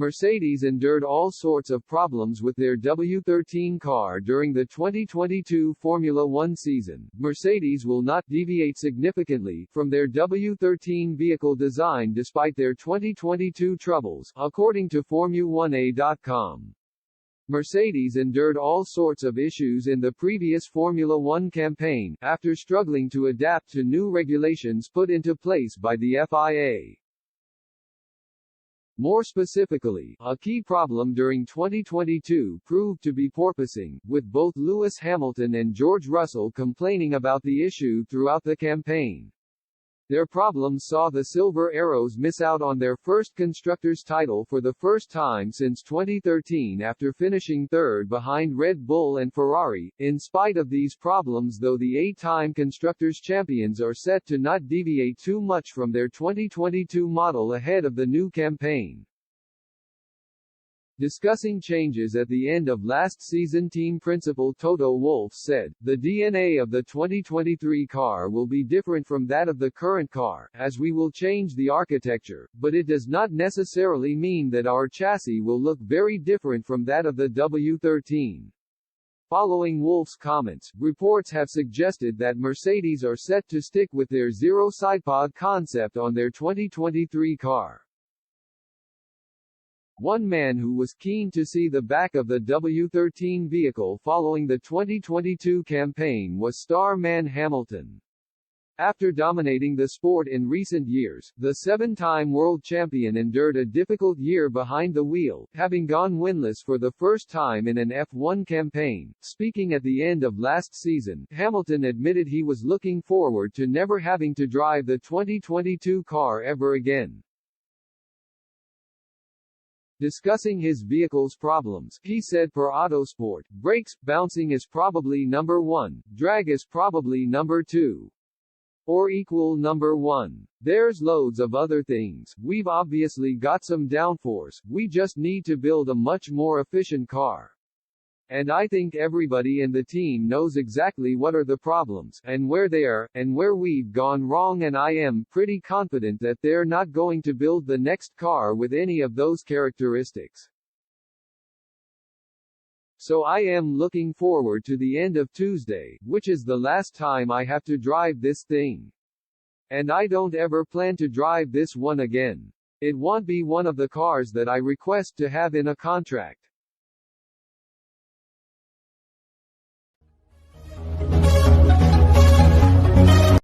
Mercedes endured all sorts of problems with their W13 car during the 2022 Formula One season. Mercedes will not deviate significantly from their W13 vehicle design despite their 2022 troubles, according to Formu1A.com. Mercedes endured all sorts of issues in the previous Formula One campaign, after struggling to adapt to new regulations put into place by the FIA. More specifically, a key problem during 2022 proved to be porpoising, with both Lewis Hamilton and George Russell complaining about the issue throughout the campaign. Their problems saw the Silver Arrows miss out on their first Constructors' title for the first time since 2013 after finishing third behind Red Bull and Ferrari. In spite of these problems, though, the 8-time Constructors' champions are set to not deviate too much from their 2022 model ahead of the new campaign. Discussing changes at the end of last season, team principal Toto Wolff said, "The DNA of the 2023 car will be different from that of the current car, as we will change the architecture, but it does not necessarily mean that our chassis will look very different from that of the W13." Following Wolff's comments, reports have suggested that Mercedes are set to stick with their zero sidepod concept on their 2023 car. One man who was keen to see the back of the W13 vehicle following the 2022 campaign was star man Hamilton. After dominating the sport in recent years, the 7-time world champion endured a difficult year behind the wheel, having gone winless for the first time in an F1 campaign. Speaking at the end of last season, Hamilton admitted he was looking forward to never having to drive the 2022 car ever again. Discussing his vehicle's problems, he said per Autosport, "Brakes, bouncing is probably number 1, drag is probably number 2. Or equal number 1. There's loads of other things. We've obviously got some downforce, we just need to build a much more efficient car. And I think everybody in the team knows exactly what are the problems, and where they are, and where we've gone wrong, and I am pretty confident that they're not going to build the next car with any of those characteristics. So I am looking forward to the end of Tuesday, which is the last time I have to drive this thing. And I don't ever plan to drive this one again. It won't be one of the cars that I request to have in a contract."